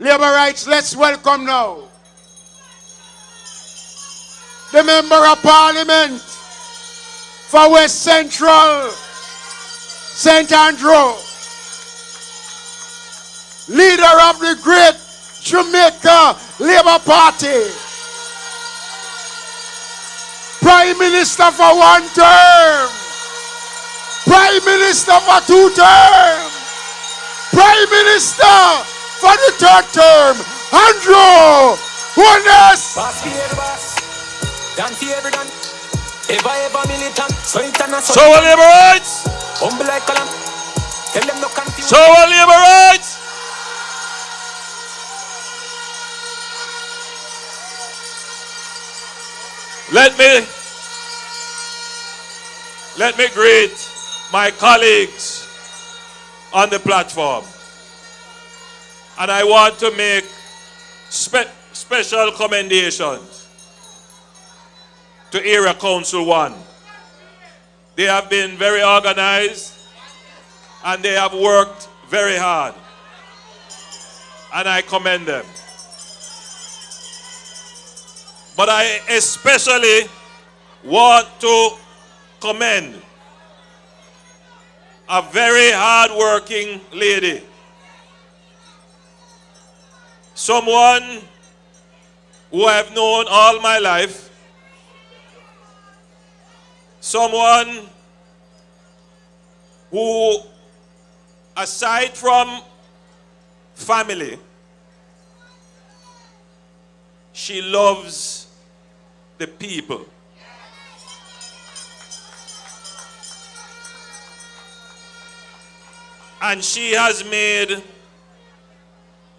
Labor rights, let's welcome now the Member of Parliament for West Central, St. Andrew, leader of the great Jamaica Labour Party, Prime Minister for one term, Prime Minister for two terms, Prime Minister for the third term, Andrew Holness. So are labor rights. So are labor rights. Let me greet my colleagues on the platform. And I want to make special commendations to Area Council 1. They have been very organized and they have worked very hard. And I commend them. But I especially want to commend a very hard-working lady. Someone who I've known all my life. Someone who, aside from family, she loves the people. And she has made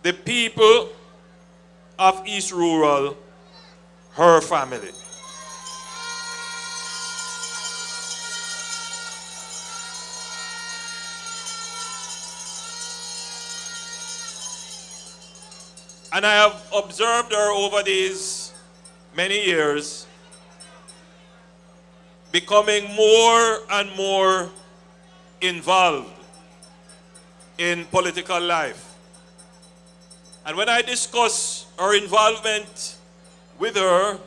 the people of East Rural her family. And I have observed her over these many years becoming more and more involved in political life. And when I discuss her involvement with her,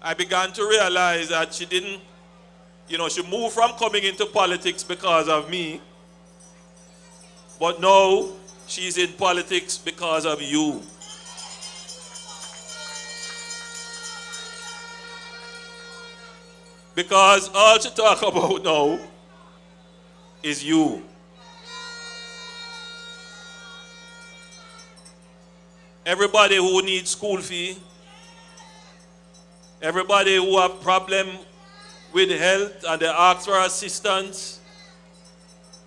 I began to realize that she didn't, she moved from coming into politics because of me, but now she's in politics because of you. Because all she talk about now is you. Everybody who needs school fee, everybody who have problem with health and they ask for assistance,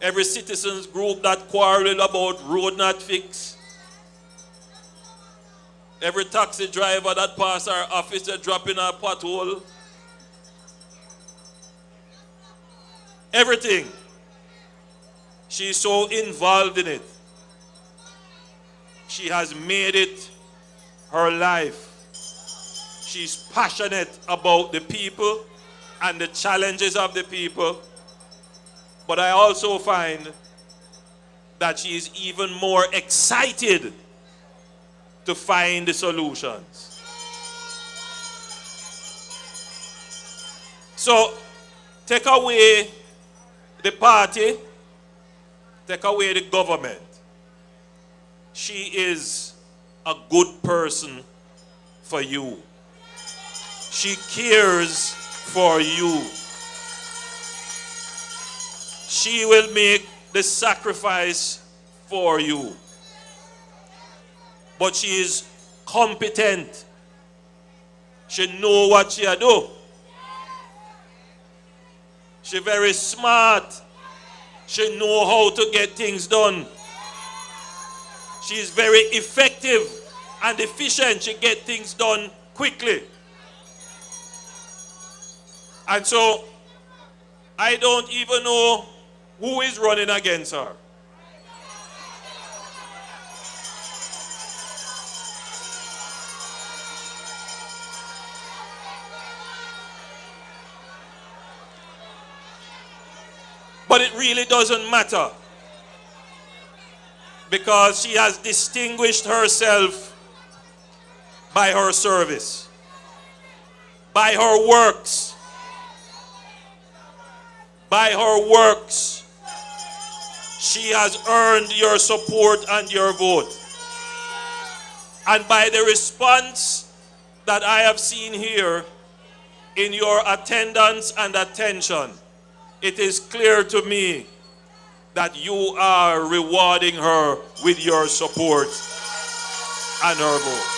every citizens group that quarrel about road not fixed, every taxi driver that pass our office they drop in a pothole, everything. She's so involved in it. She has made it her life. She's passionate about the people and the challenges of the people. But I also find that she is even more excited to find the solutions. So, take away the party, take away the government. She is a good person for you. She cares for you. She will make the sacrifice for you. But she is competent. She knows what she do. She's very smart. She knows how to get things done. She is very effective and efficient. She gets things done quickly. And so, I don't even know who is running against her. But it really doesn't matter. because she has distinguished herself by her service, by her works. By her works, she has earned your support and your vote. And by the response that I have seen here in your attendance and attention, it is clear to me that you are rewarding her with your support and her vote.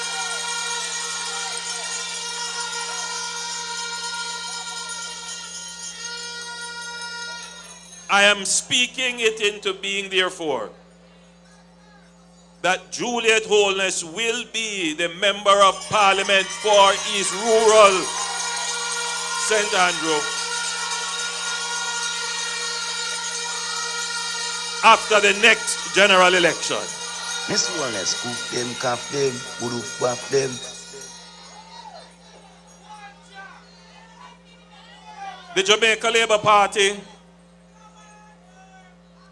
I am speaking it into being, therefore, that Juliet Holness will be the Member of Parliament for East Rural St. Andrew after the next general election. Miss Holness, cook them, calf them, would wap them. The Jamaica Labour Party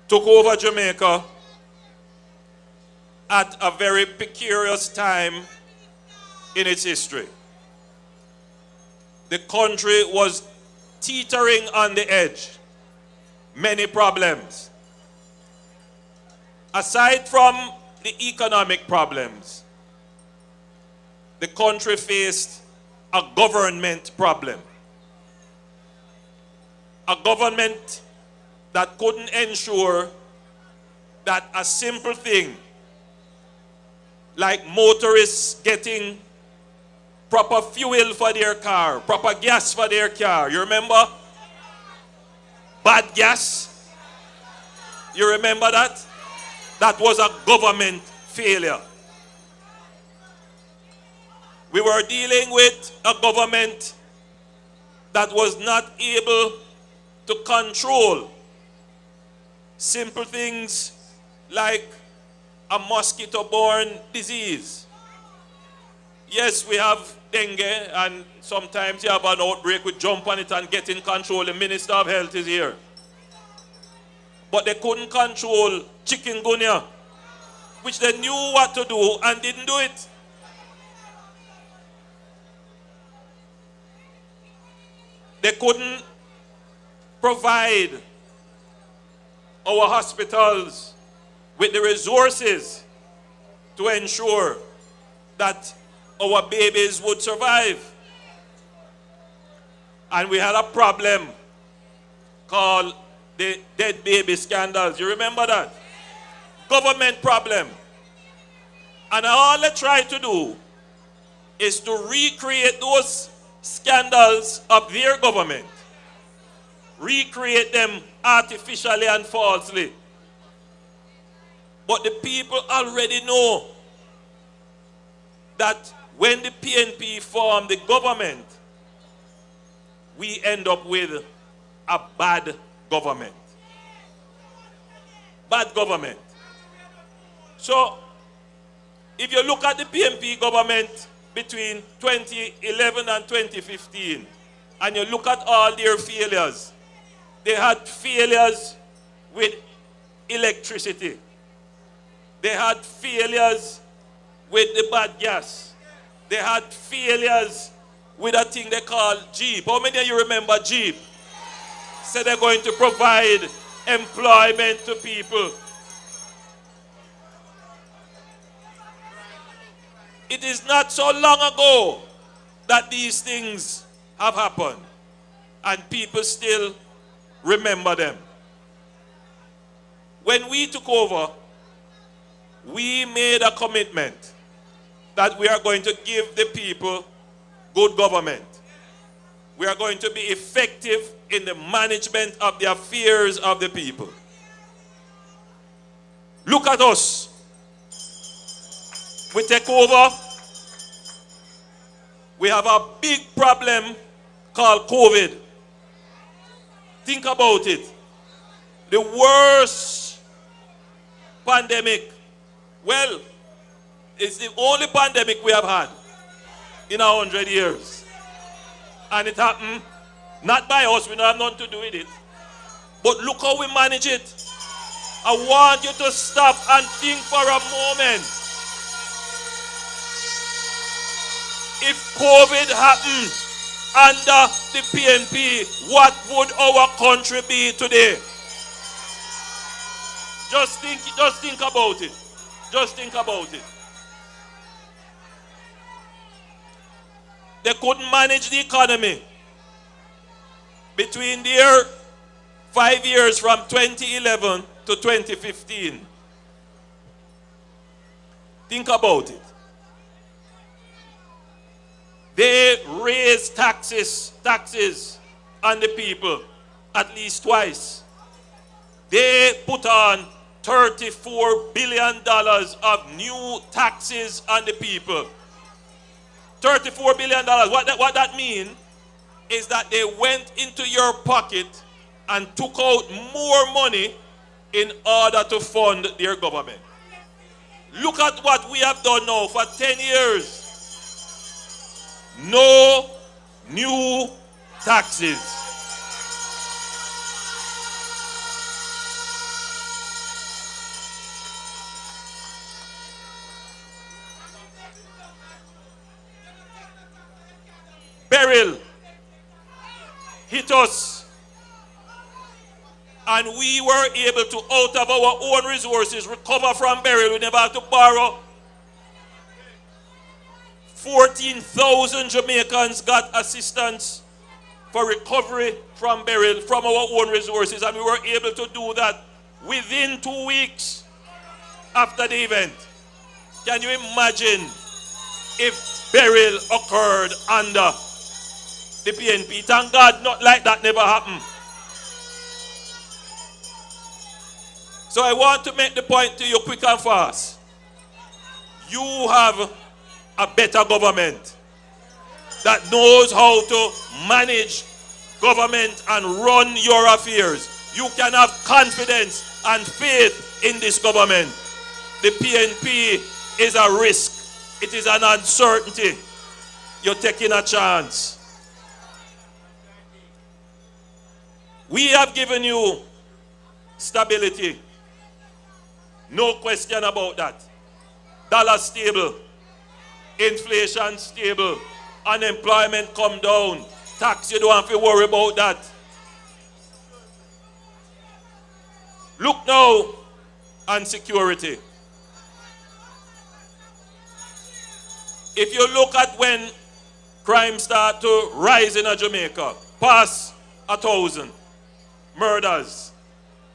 took over Jamaica at a very precarious time in its history. The country was teetering on the edge. Many problems. Aside from the economic problems, the country faced a government problem. A government that couldn't ensure that a simple thing like motorists getting proper fuel for their car, proper gas for their car. You remember? Bad gas. You remember that? That was a government failure. We were dealing with a government that was not able to control simple things like a mosquito-borne disease. Yes, we have dengue, and sometimes you have an outbreak, we jump on it and get in control. The Minister of Health is here. But they couldn't control chikungunya, which they knew what to do and didn't do it. They couldn't provide our hospitals with the resources to ensure that our babies would survive. And we had a problem called the dead baby scandals. You remember that? Government problem. And all they try to do is to recreate those scandals of their government. Recreate them artificially and falsely. But the people already know that when the PNP form the government, we end up with a bad government. Bad government. So, if you look at the PNP government between 2011 and 2015, and you look at all their failures, they had failures with electricity. They had failures with the bad gas. They had failures with a thing they call JEEP. How many of you remember JEEP? So they're going to provide employment to people. It is not so long ago that these things have happened, and people still remember them. When we took over, we made a commitment that we are going to give the people good government. We are going to be effective in the management of the affairs of the people. Look at us. We take over. We have a big problem called COVID. Think about it. The worst pandemic. Well, it's the only pandemic we have had in 100 years. And it happened not by us, we don't have nothing to do with it. But look how we manage it. I want you to stop and think for a moment. If COVID happened under the PNP, what would our country be today? Just think about it. Just think about it. They couldn't manage the economy between their 5 years from 2011 to 2015. Think about it. They raised taxes on the people at least twice. They put on $34 billion of new taxes on the people. $34 billion. What that means is that they went into your pocket and took out more money in order to fund their government. Look at what we have done now for 10 years. No new taxes. Beryl hit us, and we were able to, out of our own resources, recover from Beryl. We never had to borrow. 14,000 Jamaicans got assistance for recovery from Beryl from our own resources, and we were able to do that within 2 weeks after the event. Can you imagine if Beryl occurred under the PNP? Thank God, not like that never happened. So I want to make the point to you quick and fast. You have a better government that knows how to manage government and run your affairs. You can have confidence and faith in this government. The PNP is a risk. It is an uncertainty. You're taking a chance. We have given you stability. No question about that. Dollar stable. Inflation stable. Unemployment come down. Tax, you don't have to worry about that. Look now on security. If you look at when crime start to rise in Jamaica, past 1,000 murders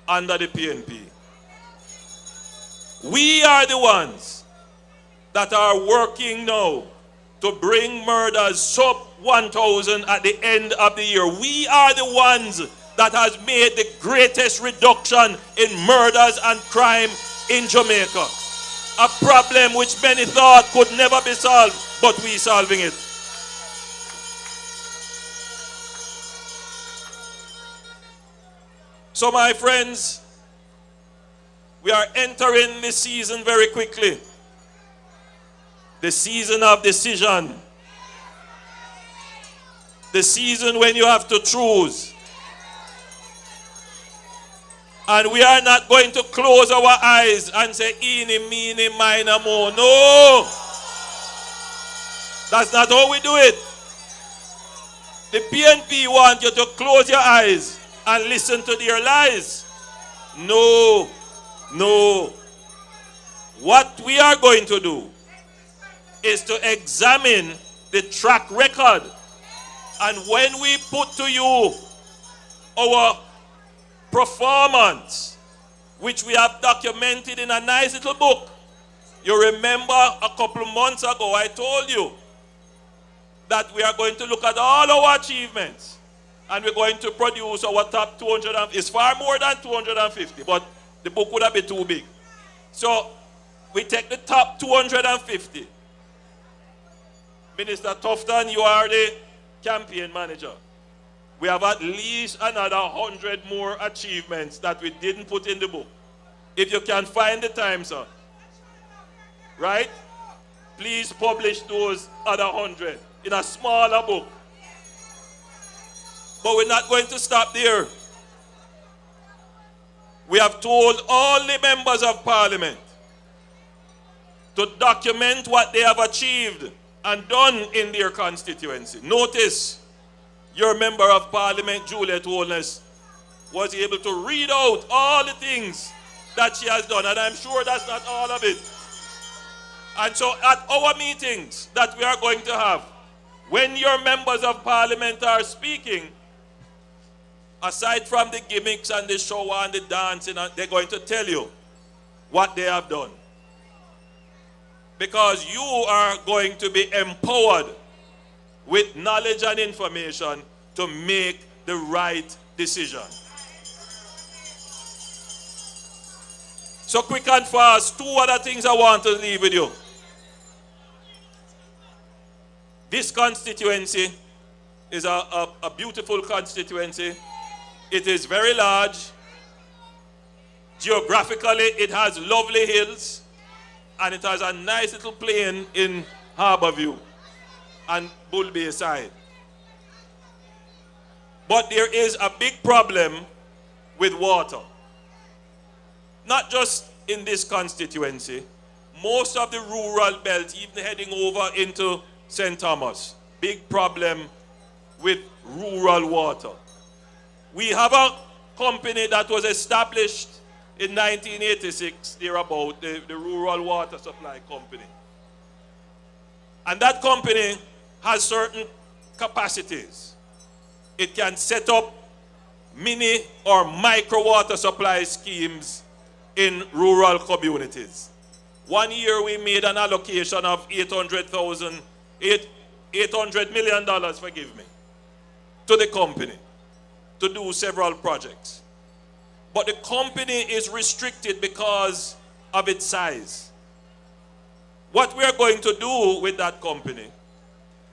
under the PNP. We are the ones that are working now to bring murders sub 1,000 at the end of the year. We are the ones that has made the greatest reduction in murders and crime in Jamaica. A problem which many thought could never be solved, but we solving it. So my friends, we are entering this season very quickly. The season of decision. The season when you have to choose. And we are not going to close our eyes and say, eeny, meeny, miny, mo. No. That's not how we do it. The PNP want you to close your eyes and listen to their lies. No. No. What we are going to do is to examine the track record. And when we put to you our performance, which we have documented in a nice little book. You remember a couple of months ago I told you that we are going to look at all our achievements and we're going to produce our top 200. It's far more than 250, but the book would have been too big. So we take the top 250. Minister Tufton, you are the campaign manager. We have at least another 100 more achievements that we didn't put in the book. If you can find the time, sir. Right? Please publish those other 100 in a smaller book. But we're not going to stop there. we have told all the members of parliament to document what they have achieved and done in their constituency. Notice, your member of parliament, Juliet Holness, was able to read out all the things that she has done, and I'm sure that's not all of it. And so at our meetings that we are going to have, when your members of parliament are speaking, aside from the gimmicks and the show and the dancing, they're going to tell you what they have done. Because you are going to be empowered with knowledge and information to make the right decision. So quick and fast, two other things I want to leave with you. This constituency is a beautiful constituency. It is very large. Geographically, it has lovely hills, and it has a nice little plain in Harbour View and Bull Bay side. But there is a big problem with water. Not just in this constituency, most of the rural belt, even heading over into St. Thomas, big problem with rural water. We have a company that was established in 1986, thereabout, the Rural Water Supply Company. And that company has certain capacities. It can set up mini or micro water supply schemes in rural communities. 1 year we made an allocation of $800 million, forgive me, to the company to do several projects. But the company is restricted because of its size. What we are going to do with that company,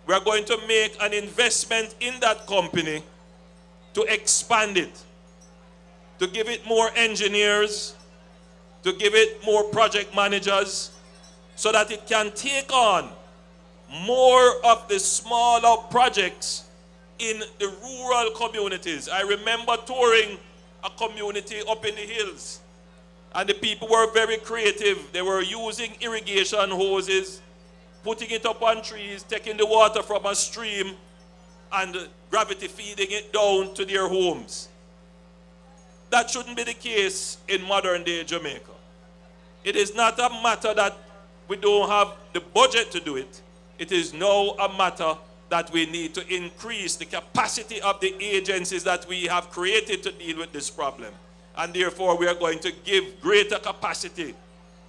we are going to make an investment in that company to expand it, to give it more engineers, to give it more project managers, so that it can take on more of the smaller projects in the rural communities. I remember touring a community up in the hills, and the people were very creative. They were using irrigation hoses, putting it up on trees, taking the water from a stream and gravity feeding it down to their homes. That shouldn't be the case in modern day Jamaica. It is not a matter that we don't have the budget to do it. It is now a matter that we need to increase the capacity of the agencies that we have created to deal with this problem. And therefore, we are going to give greater capacity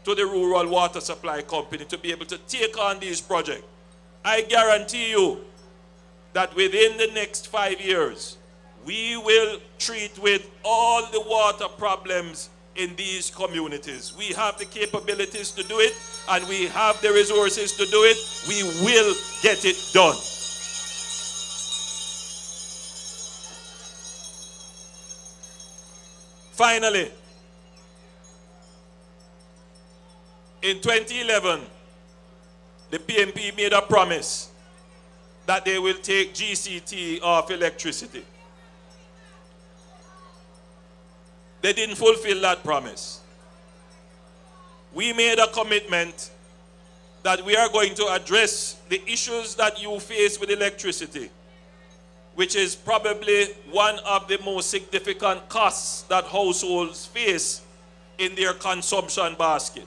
to the Rural Water Supply Company to be able to take on these projects. I guarantee you that within the next 5 years, we will treat with all the water problems in these communities. We have the capabilities to do it, and we have the resources to do it. We will get it done. Finally, in 2011, the PNP made a promise that they will take GCT off electricity. They didn't fulfill that promise. We made a commitment that we are going to address the issues that you face with electricity, which is probably one of the most significant costs that households face in their consumption basket,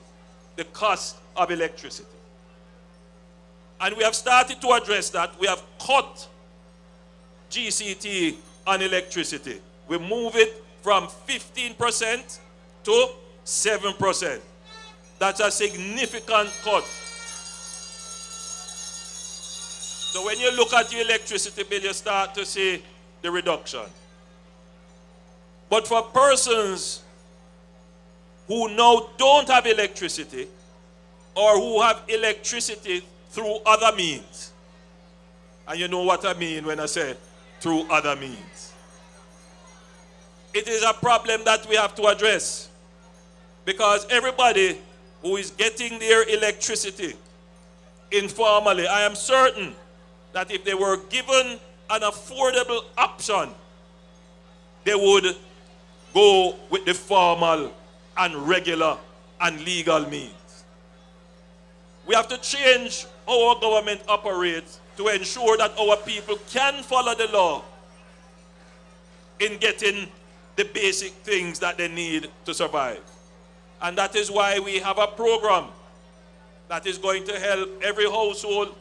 the cost of electricity. And we have started to address that. We have cut GCT on electricity. We move it from 15% to 7%. That's a significant cut. So when you look at your electricity bill, you start to see the reduction. But for persons who now don't have electricity, or who have electricity through other means, and you know what I mean when I say through other means, it is a problem that we have to address, because everybody who is getting their electricity informally, I am certain that if they were given an affordable option, they would go with the formal and regular and legal means. We have to change how our government operates to ensure that our people can follow the law in getting the basic things that they need to survive. And that is why we have a program that is going to help every household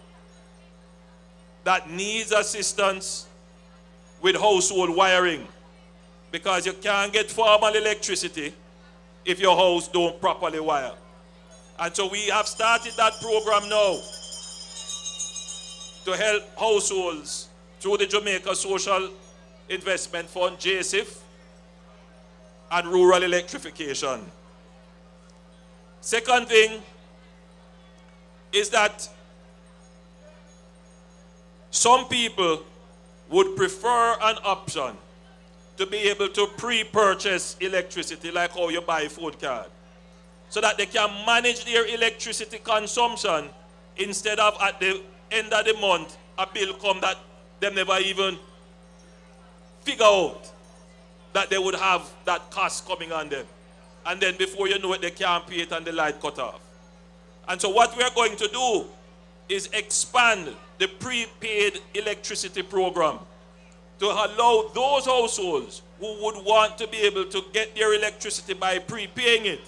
that needs assistance with household wiring, because you can't get formal electricity if your house don't properly wire. And so we have started that program now to help households through the Jamaica Social Investment Fund, JSIF, and rural electrification. Second thing is that some people would prefer an option to be able to pre-purchase electricity, like how you buy a food card, so that they can manage their electricity consumption instead of at the end of the month a bill come that they never even figure out that they would have that cost coming on them. And then before you know it, they can't pay it and the light cut off. And so what we are going to do is expand the prepaid electricity program to allow those households who would want to be able to get their electricity by prepaying it.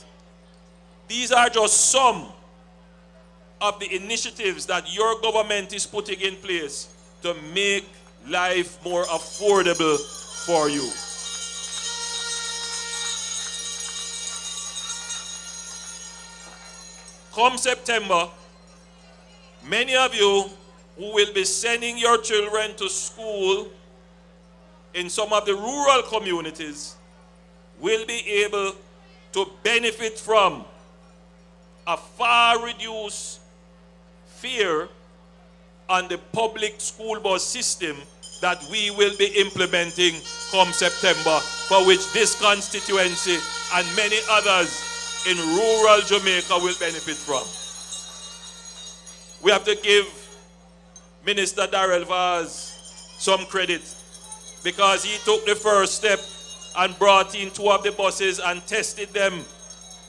These are just some of the initiatives that your government is putting in place to make life more affordable for you. Come September, many of you who will be sending your children to school in some of the rural communities will be able to benefit from a far reduced fare on the public school bus system that we will be implementing come September, for which this constituency and many others in rural Jamaica will benefit from. We have to give Minister Darrell Vaz some credit, because he took the first step and brought in 2 of the buses and tested them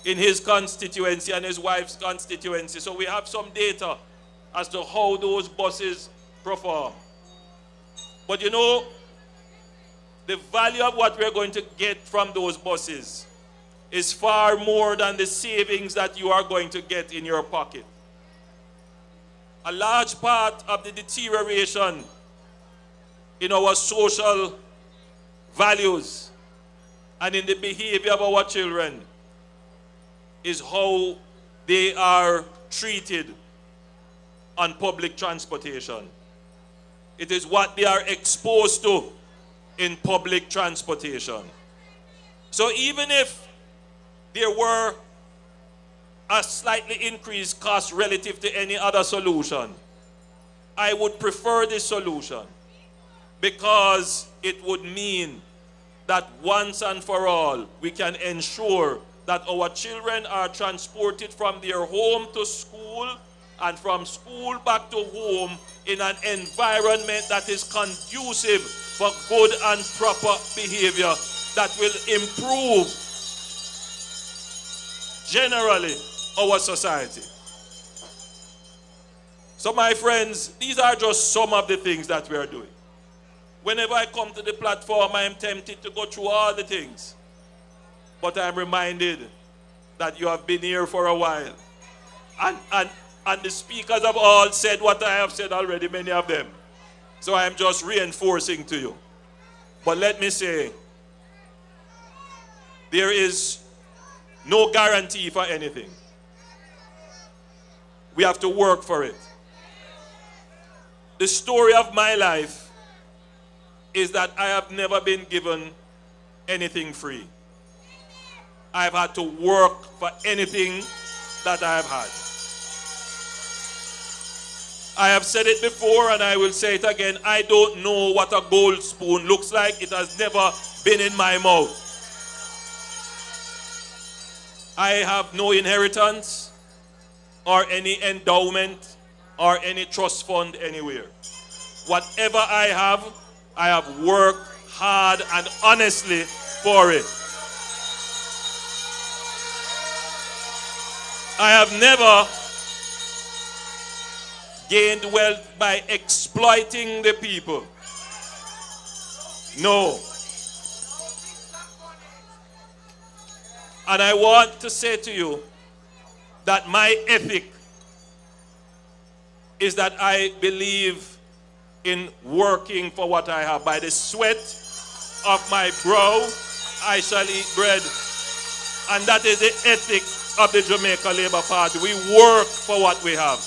in his constituency and his wife's constituency. So we have some data as to how those buses perform. But you know, the value of what we're going to get from those buses is far more than the savings that you are going to get in your pocket. A large part of the deterioration in our social values and in the behavior of our children is how they are treated on public transportation. It is what they are exposed to in public transportation. So even if there were a slightly increased cost relative to any other solution, I would prefer this solution, because it would mean that once and for all we can ensure that our children are transported from their home to school and from school back to home in an environment that is conducive for good and proper behavior that will improve generally our society. So my friends, these are just some of the things that we are doing. Whenever I come to the platform, I am tempted to go through all the things. But I am reminded that you have been here for a while. And the speakers have all said what I have said already, many of them. So I am just reinforcing to you. But let me say, there is no guarantee for anything. We have to work for it. The story of my life is that I have never been given anything free. I've had to work for anything that I have had. I have said it before and I will say it again. I don't know what a gold spoon looks like. It has never been in my mouth. I have no inheritance or any endowment or any trust fund anywhere. Whatever I have worked hard and honestly for it. I have never gained wealth by exploiting the people. No. And I want to say to you that my ethic is that I believe in working for what I have. By the sweat of my brow, I shall eat bread. And that is the ethic of the Jamaica Labour Party. We work for what we have.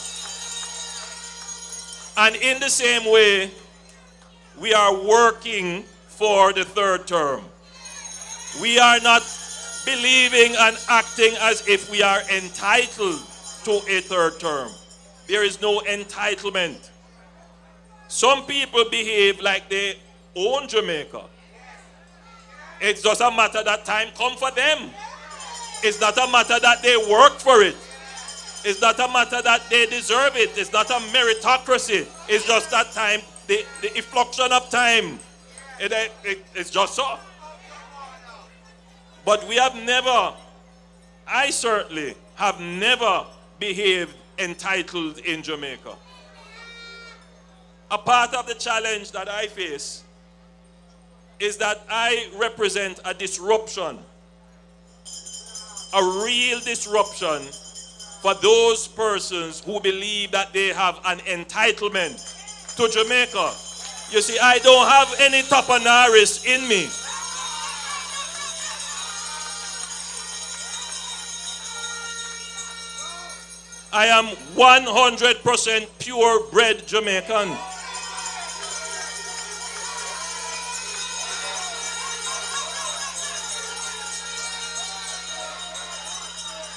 And in the same way, we are working for the third term. We are not believing and acting as if we are entitled to a third term. There is no entitlement. Some people behave like they own Jamaica. It's just a matter that time come for them. It's not a matter that they work for it. It's not a matter that they deserve it. It's not a meritocracy. It's just that time, the effluxion of time. It's just so. But we have never, I certainly have never behaved entitled in Jamaica. A part of the challenge that I face is that I represent a disruption, a real disruption for those persons who believe that they have an entitlement to Jamaica. You see, I don't have any Topanaris in me. I am 100% purebred Jamaican.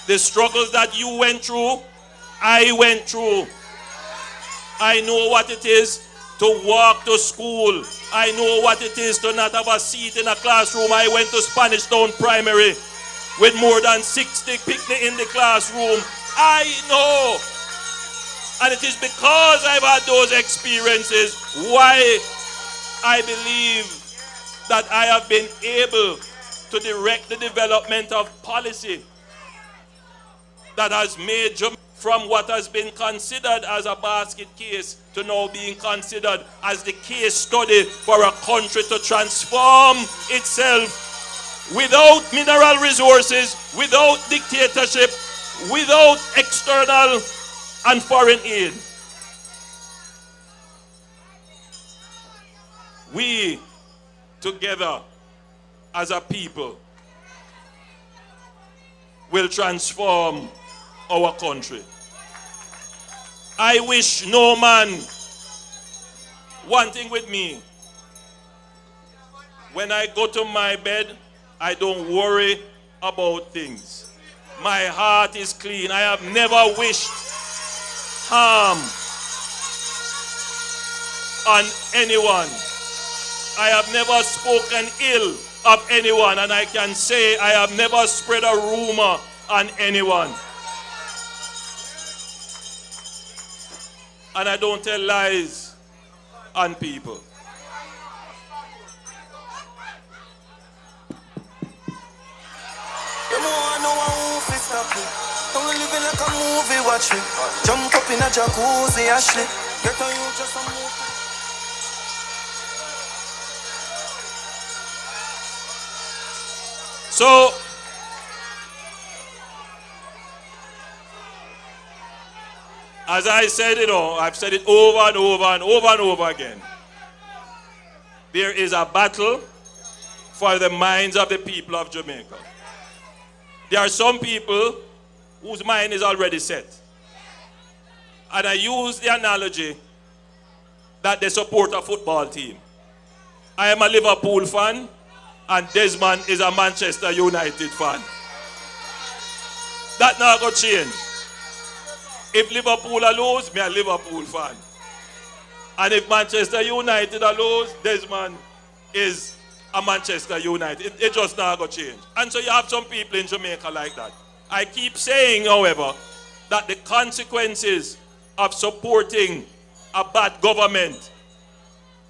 The struggles that you went through, I went through. I know what it is to walk to school. I know what it is to not have a seat in a classroom. I went to Spanish Town Primary with more than 60 picnic in the classroom. I know. And it is because I've had those experiences why I believe that I have been able to direct the development of policy that has made Jamaica from what has been considered as a basket case to now being considered as the case study for a country to transform itself without mineral resources, without dictatorship, without external and foreign aid. We, together as a people, will transform our country. I wish no man, one thing with me, when I go to my bed, I don't worry about things. My heart is clean. I have never wished harm on anyone. I have never spoken ill of anyone, and I can say I have never spread a rumor on anyone. And I don't tell lies on people. Don't living like a movie, watch it. Jump up in a jacuzzi, Ashley. Get on you just a move. So, as I said, I've said it over and over and over and over again. There is a battle for the minds of the people of Jamaica. There are some people whose mind is already set. And I use the analogy that they support a football team. I am a Liverpool fan, and Desmond is a Manchester United fan. That not going to change. If Liverpool are lose, me a Liverpool fan. And if Manchester United are lose, Desmond is a Manchester United. It just not going to change. And so you have some people in Jamaica like that. I keep saying, however, that the consequences of supporting a bad government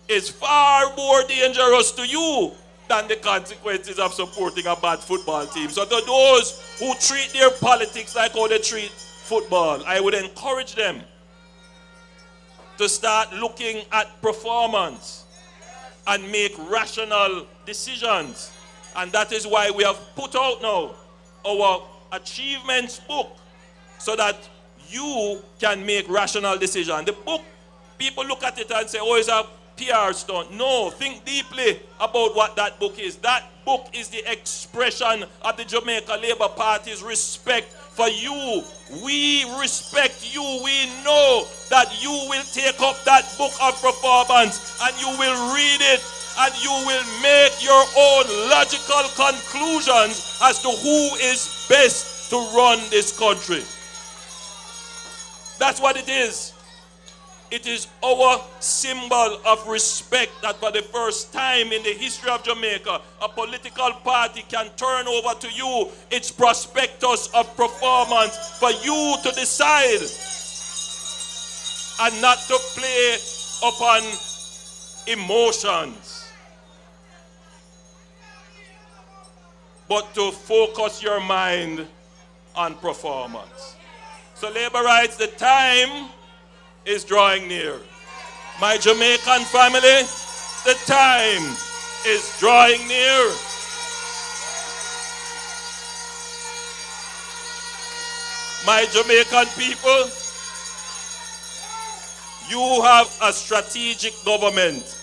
is far more dangerous to you than the consequences of supporting a bad football team. So to those who treat their politics like how they treat football, I would encourage them to start looking at performance and make rational decisions. And that is why we have put out now our achievements book, so that you can make rational decisions. The book, people look at it and say, oh, it's a PR stunt. No, think deeply about what that book is. That book is the expression of the Jamaica Labour Party's respect for you. We respect you. We know that you will take up that book of performance and you will read it and you will make your own logical conclusions as to who is best to run this country. That's what it is. It is our symbol of respect that for the first time in the history of Jamaica, a political party can turn over to you its prospectus of performance for you to decide and not to play upon emotions, but to focus your mind on performance. So Labourites, the time is drawing near. My Jamaican family, the time is drawing near. My Jamaican people, you have a strategic government,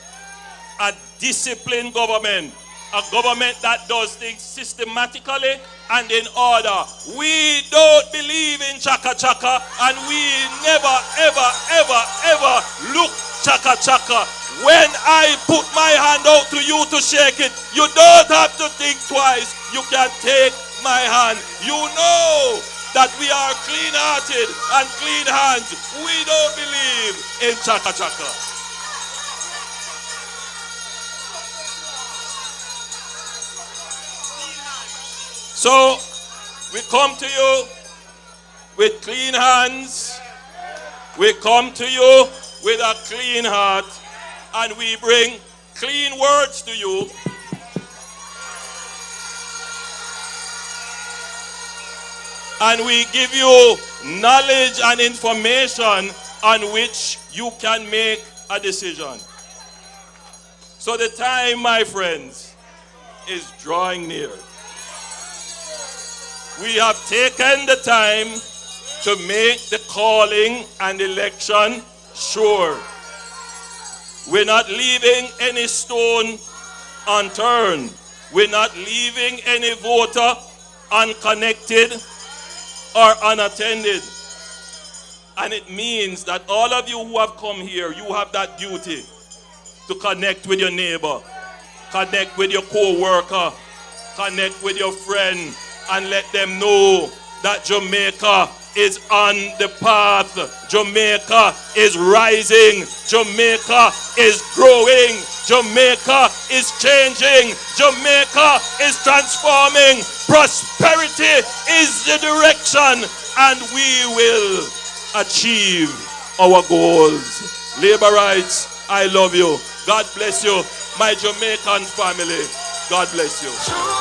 a disciplined government, a government that does things systematically and in order. We don't believe in chaka chaka, and we never, ever, ever, ever look chaka chaka. When I put my hand out to you to shake it, you don't have to think twice. You can take my hand. You know that we are clean-hearted and clean hands. We don't believe in chaka chaka. So, we come to you with clean hands, we come to you with a clean heart, and we bring clean words to you. And we give you knowledge and information on which you can make a decision. So the time, my friends, is drawing near. We have taken the time to make the calling and election sure. We're not leaving any stone unturned. We're not leaving any voter unconnected or unattended. And it means that all of you who have come here, you have that duty to connect with your neighbor, connect with your co-worker, connect with your friend, and let them know that Jamaica is on the path. Jamaica is rising. Jamaica is growing. Jamaica is changing. Jamaica is transforming. Prosperity is the direction, and we will achieve our goals. Labourites, I love you. God bless you. My Jamaican family, God bless you.